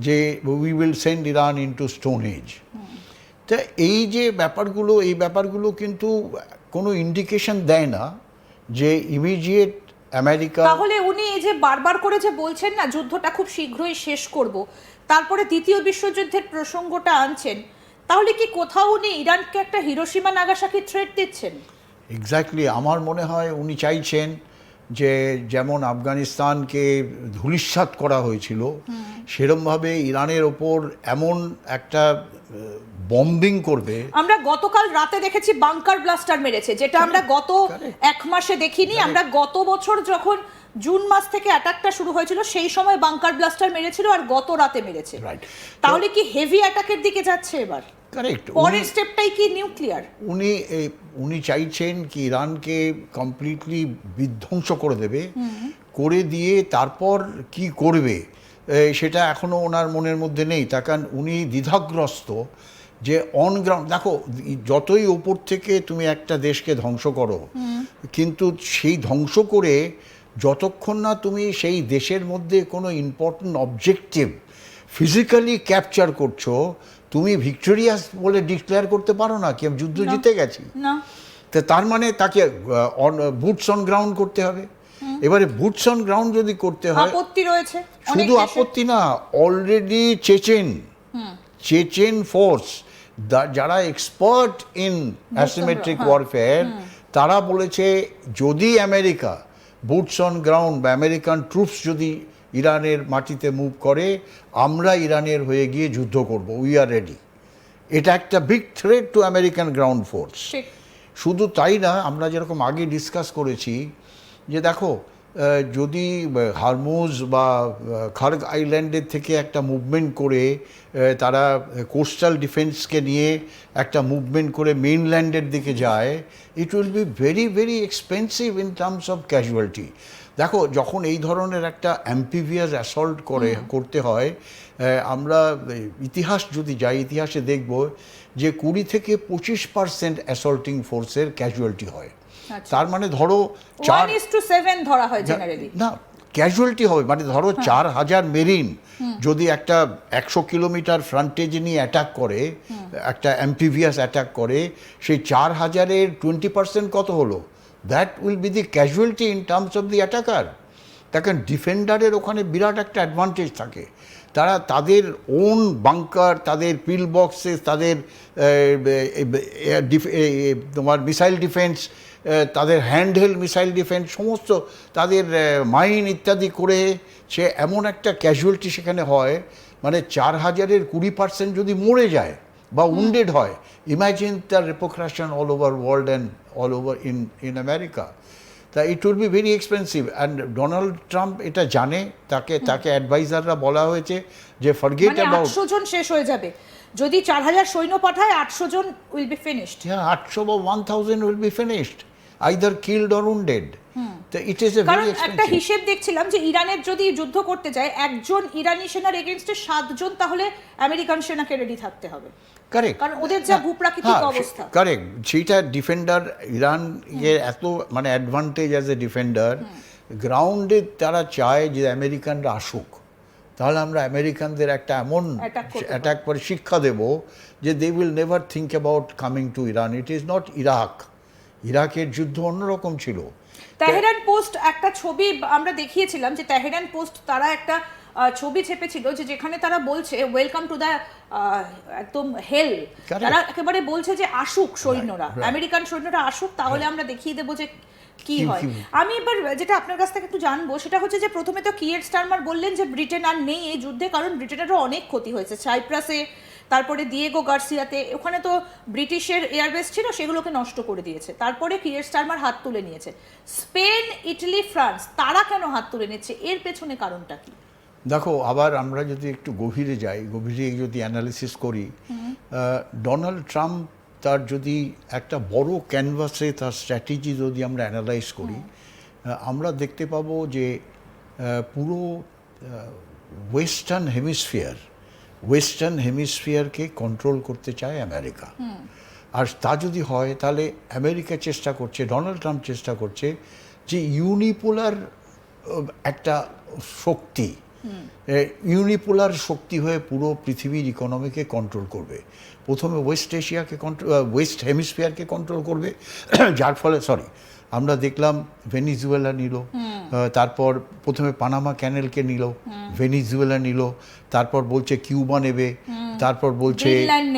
যে we will send Iran into stone age. তা এই যে ব্যাপারগুলো কিন্তু কোনো ইন্ডিকেশন দেয় না যে ইমিডিয়েট আমেরিকা। তাহলে উনি এই যে বারবার করে যে বলছেন না যুদ্ধটা খুব শীঘ্রই শেষ করব, তারপরে দ্বিতীয় বিশ্বযুদ্ধের প্রসঙ্গটা আনছেন, তাহলে কি কোথাও উনি ইরানকে একটা হিরোশিমা নাগাসাকি থ্রেট দিচ্ছেন? এক্স্যাক্টলি, আমার মনে হয় উনি চাইছেন যে যেমন আফগানিস্তানকে ধূলিসাৎ করা হয়েছিল, সেরমভাবে ইরানের ওপর এমন একটা বম্বিং করবে। আমরা গতকাল রাতে দেখেছি বাংকার ব্লাস্টার মেরেছে, যেটা আমরা গত এক মাসে দেখিনি। আমরা গত বছর যখন জুন মাস থেকে অ্যাটাকটা শুরু হয়েছিল সেই সময় বাংকার ব্লাস্টার মেরেছিল, আর গত রাতে মেরেছে। তাহলে কি হেভি অ্যাটাকের দিকে যাচ্ছে এবার? কারেক্ট। পরের স্টেপটাই কি নিউক্লিয়ার? উনি চাইছেন কি ইরানকে কমপ্লিটলি বিধ্বংস করে দেবে, করে দিয়ে তারপর কি করবে সেটা এখনও ওনার মনের মধ্যে নেই। তার কারণ উনি দ্বিধাগ্রস্ত যে অন গ্রাউন্ড, দেখো যতই ওপর থেকে তুমি একটা দেশকে ধ্বংস করো, কিন্তু সেই ধ্বংস করে যতক্ষণ না তুমি সেই দেশের মধ্যে কোনো ইম্পর্টেন্ট অবজেক্টিভ ফিজিক্যালি ক্যাপচার করছো, তুমি ভিক্টোরিয়াস বলে ডিক্লেয়ার করতে পারো না কি আমি যুদ্ধ জিতে গেছি। তো তার মানে তাকে বুটস অন গ্রাউন্ড করতে হবে। এবারে বুটস অন গ্রাউন্ড যদি করতে হয়, আপত্তি রয়েছে, শুধু আপত্তি না, অলরেডি চেচেন ফোর্স যারা এক্সপার্ট ইন অ্যাসিমেট্রিক ওয়ারফেয়ার, তারা বলেছে যদি আমেরিকা বুটস অন গ্রাউন্ড বা আমেরিকান ট্রুপস যদি ইরানের মাটিতে মুভ করে, আমরা ইরানের হয়ে গিয়ে যুদ্ধ করব, উই আর রেডি। এটা একটা big threat to American ground force. শুধু তাই না, আমরা যেরকম আগে ডিসকাস করেছি যে দেখো যদি হারমুজ বা খার্গ আইল্যান্ডের থেকে একটা মুভমেন্ট করে তারা কোস্টাল ডিফেন্সকে নিয়ে একটা মুভমেন্ট করে মেইনল্যান্ডের দিকে যায়, it will be very very expensive in terms of casualty. দেখো যখন এই ধরনের একটা অ্যাম্পিভিয়াস অ্যাসল্ট করতে হয়, আমরা ইতিহাস যদি যাই, ইতিহাসে দেখব যে 20 থেকে 25% অ্যাসল্টিং ফোর্সের ক্যাজুয়ালিটি হয়। তার মানে ধরো 1:7 ধরা হয় জেনারেলি, না ক্যাজুয়ালিটি হবে, মানে ধরো 4000 মেরিন যদি একটা 100 কিলোমিটার ফ্রন্টেজ নিয়ে অ্যাটাক করে, একটা অ্যাম্পিভিয়াস অ্যাটাক করে, সেই 4000-এর 20% কত হলো? That will be the casualty in terms of the attacker. দেখেন ডিফেন্ডারের ওখানে বিরাট একটা অ্যাডভান্টেজ থাকে, তারা তাদের ওন বাংকার, তাদের পিল বক্সেস, তাদের তোমার মিসাইল ডিফেন্স, তাদের হ্যান্ডহেল্ড মিসাইল ডিফেন্স, সমস্ত তাদের মাইন ইত্যাদি করে সে এমন একটা ক্যাজুয়ালিটি সেখানে হয়, মানে 4000-এর 20% যদি মরে যায় বা উন্ডেড হয়, imagine the repercussion all over world and all over in America. তা it will be very expensive. And Donald Trump এটা জানে, তাকে অ্যাডভাইজাররা বলা হয়েছে যে ফরগেট অ্যাবাউট 800 জন শেষ হয়ে যাবে যদি 4000 সৈন্য পাঠায়, 800 জন উইল বি ফিনিশড। হ্যাঁ, 800 বা 1000 will be finished, either killed or wounded. তো it is a very expensive. একটা হিসেব দেখছিলাম যে ইরানের যদি যুদ্ধ করতে যায় একজন ইরানি সেনার এগেইনস্টে 7 জন তাহলে আমেরিকান সেনাকে রেডি থাকতে হবে। কারেক্ট, কারণ ওদের যা ভূপ্রাকৃতিক অবস্থা। কারেক্ট, সেইটা ডিফেন্ডার ইরান এর এত মানে অ্যাডভান্টেজ অ্যাজ এ ডিফেন্ডার, গ্রাউন্ডে তারা চায় যে আমেরিকানরা আসুক, তাহলে আমরা আমেরিকানদের একটা এমন অ্যাটাক করে শিক্ষা দেব যে they will never think about coming to Iran. It is not ইরাকের যুদ্ধ অন্যরকম ছিল। তেহরান পোস্ট একটা ছবি আমরা দেখিয়েছিলাম, যে তেহরান পোস্ট তারা একটা ছবি ছেপেছিল যে যেখানে তারা বলছে ওয়েলকাম টু দ্য একদম হেল। তারা একেবারে বলছে যে আসুক সৈন্যরা, আমেরিকান সৈন্যরা আসুক, তাহলে আমরা দেখিয়ে দেবো যে কি হয়। আমি এবার যেটা আপনার কাছ থেকে একটু জানবো সেটা হচ্ছে যে প্রথমে তো কিয়ের স্টারমার বললেন যে ব্রিটেন আর নেই এই যুদ্ধে, কারণ ব্রিটেনেরও অনেক ক্ষতি হয়েছে। সাইপ্রাসে, তারপরে দিয়েগো গার্সিয়াতে, ওখানে তো ব্রিটিশের এয়ারবেস ছিল, সেগুলোকে নষ্ট করে দিয়েছে। তারপরে কিয়ের স্টারমার হাত তুলে নিয়েছে। স্পেন, ইটালি, ফ্রান্স, তারা কেন হাত তুলে নিচ্ছে? এর পেছনে কারণটা কি? দেখো, আবার আমরা যদি একটু গভীরে যাই, গভীরে যদি অ্যানালিসিস করি, ডোনাল্ড ট্রাম্প তার যদি একটা বড় ক্যানভাসে তার স্ট্র্যাটেজি যদি আমরা অ্যানালাইজ করি, আমরা দেখতে পাবো যে পুরো ওয়েস্টার্ন হেমিসফিয়ারকে কন্ট্রোল করতে চায় আমেরিকা। আর তা যদি হয় তাহলে আমেরিকা চেষ্টা করছে, ডোনাল্ড ট্রাম্প চেষ্টা করছে যে ইউনিপোলার একটা শক্তি ইউনিপোলার শক্তি হয়ে পুরো পৃথিবীর ইকোনমিকে কন্ট্রোল করবে। প্রথমে ওয়েস্ট এশিয়াকে ওয়েস্ট হেমিস্ফিয়ারকে কন্ট্রোল করবে, যার ফলে আমরা দেখলাম ভেনিজুয়েলা নিল, তারপর প্রথমে পানামা ক্যানেলকে নিল, ভেনিজুয়েলা নিল, তারপর বলছে কিউবা নেবে, তারপর বলছে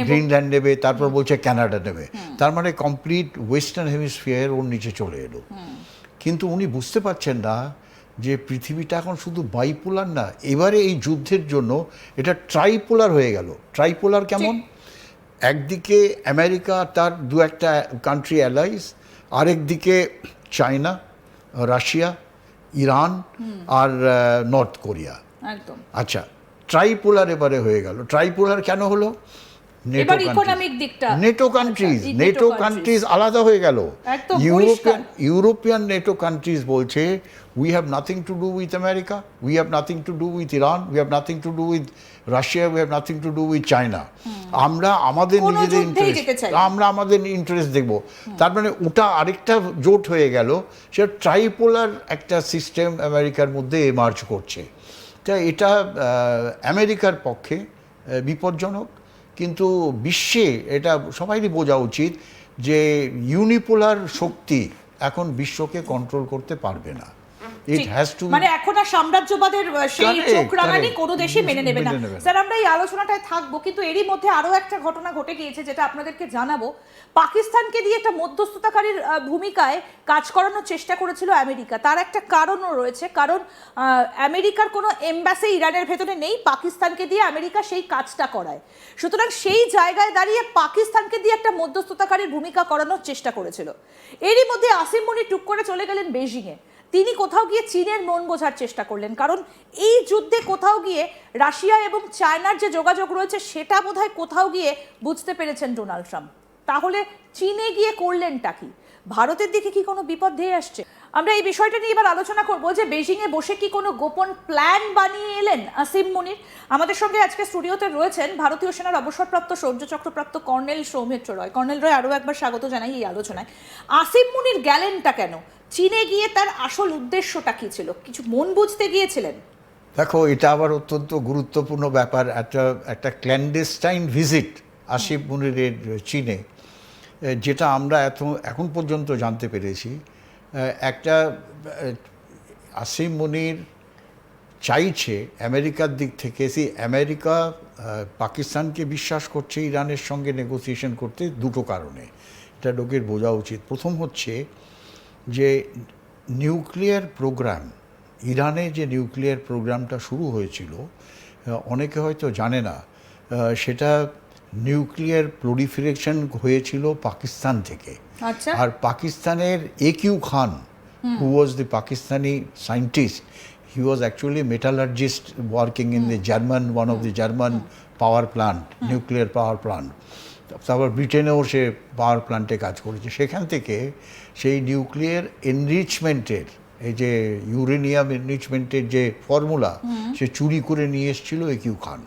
গ্রিনল্যান্ড নেবে, তারপর বলছে কানাডা নেবে। তার মানে কমপ্লিট ওয়েস্টার্ন হেমিস্ফিয়ার ওর নিচে চলে এলো। কিন্তু উনি বুঝতে পারছেন না যে পৃথিবীটা এখন শুধু বাইপোলার না, এবারে এই যুদ্ধের জন্য এটা ট্রাইপোলার হয়ে গেল। ট্রাইপোলার কেমন? একদিকে আমেরিকা তার দু একটা কান্ট্রি অ্যালাইজ, আরেকদিকে চায়না, রাশিয়া, ইরান আর নর্থ কোরিয়া। একদম। আচ্ছা, ট্রাইপোলার এবারে হয়ে গেল। ট্রাইপোলার কেন হলো? নেটো কান্ট্রিজ আলাদা হয়ে গেল। ইউরোপিয়ান নেটো কান্ট্রিজ বলছে we have nothing to do with America, we have nothing to do with Iran, we have nothing to do with Russia, we have nothing to do with China. আমরা আমাদের নিজেদের interest দেখব। তার মানে ওটা আরেকটা জোট হয়ে গেল, সেটা ট্রাইপোলার একটা সিস্টেম আমেরিকার মধ্যে এমার্জ করছে। তা এটা আমেরিকার পক্ষে বিপজ্জনক, কিন্তু বিশ্বে এটা সবাইরই বোঝা উচিত যে ইউনিপোলার শক্তি এখন বিশ্বকে কন্ট্রোল করতে পারবে না। মানে এখন আর সাম্রাজ্যবাদের সেই চোখ রাঙানি কোনো দেশই মেনে নেবে না। স্যার, আমরা এই আলোচনাটায় থাকবো, কিন্তু এরই মধ্যে আরো একটা ঘটনা ঘটে গিয়েছে যেটা আপনাদেরকে জানাবো। পাকিস্তানকে দিয়ে একটা মধ্যস্থতাকারীর ভূমিকায় কাজ করানোর চেষ্টা করেছিল আমেরিকা। তার একটা কারণও রয়েছে, কারণ আমেরিকার কোনো এমবাসি ইরানের ভেতরে নেই, পাকিস্তানকে দিয়ে আমেরিকা সেই কাজটা করায়। সুতরাং সেই জায়গায় দাঁড়িয়ে পাকিস্তানকে দিয়ে একটা মধ্যস্থতাকারীর ভূমিকা করানোর চেষ্টা করেছিল। এরই মধ্যে আসিম মুনি টুক করে চলে গেলেন বেজিংয়ে। তিনি কোথাও গিয়ে চীনের মন বোঝার চেষ্টা করলেন, কারণ এই যুদ্ধে কোথাও গিয়ে রাশিয়া এবং চায়নার যে যোগাযোগ রয়েছে সেটা বোধহয় কোথাও গিয়ে বুঝতে পেরেছেন ডোনাল্ড ট্রাম্প। তাহলে চীনে গিয়ে করলেনটা কি? ভারতের দিকে কি কোনো বিপদ ধেয়ে আসছে? আমরা এই বিষয়টা নিয়ে এবার আলোচনা করবো যে বেজিংয়ে বসে কি কোনো গোপন প্ল্যান বানিয়ে এলেন আসিম মুনির। আমাদের সঙ্গে আজকে স্টুডিওতে রয়েছেন ভারতীয় সেনার অবসরপ্রাপ্ত শৌর্য চক্রপ্রাপ্ত কর্নেল সৌমিত্র রয়। কর্নেল রয়, আরও একবার স্বাগত জানাই এই আলোচনায়। আসিম মুনির গেলেনটা কেন? চীনে গিয়ে তার আসল উদ্দেশ্যটা কি ছিল? কিছু মন বুঝতে গিয়েছিলেন? দেখো, এটা আবার অত্যন্ত গুরুত্বপূর্ণ ব্যাপার। একটা ক্ল্যান্ডেস্টাইন ভিজিট আসিম মুনিরের চীনে, যেটা আমরা এখন পর্যন্ত জানতে পেরেছি। একটা আসিম মুনির চাইছে আমেরিকার দিক থেকে, আমেরিকা পাকিস্তানকে বিশ্বাস করছে ইরানের সঙ্গে নেগোসিয়েশন করতে দুটো কারণে। এটা লোকের বোঝা উচিত। প্রথম হচ্ছে যে নিউক্লিয়ার প্রোগ্রাম, ইরানে যে নিউক্লিয়ার প্রোগ্রামটা শুরু হয়েছিল, অনেকে হয়তো জানে না, সেটা নিউক্লিয়ার প্রলিফারেশন হয়েছিল পাকিস্তান থেকে। আর পাকিস্তানের AQ Khan, who was the Pakistani scientist, he was actually metallurgist working in the German, one of the German power plant, nuclear power plant. তারপর ব্রিটেনেও সে পাওয়ার প্লান্টে কাজ করেছে। সেখান থেকে সেই নিউক্লিয়ার এনরিচমেন্টের, এই যে ইউরেনিয়াম এনরিচমেন্টের যে ফর্মুলা, সে চুরি করে নিয়ে এসেছিল একিউ খান।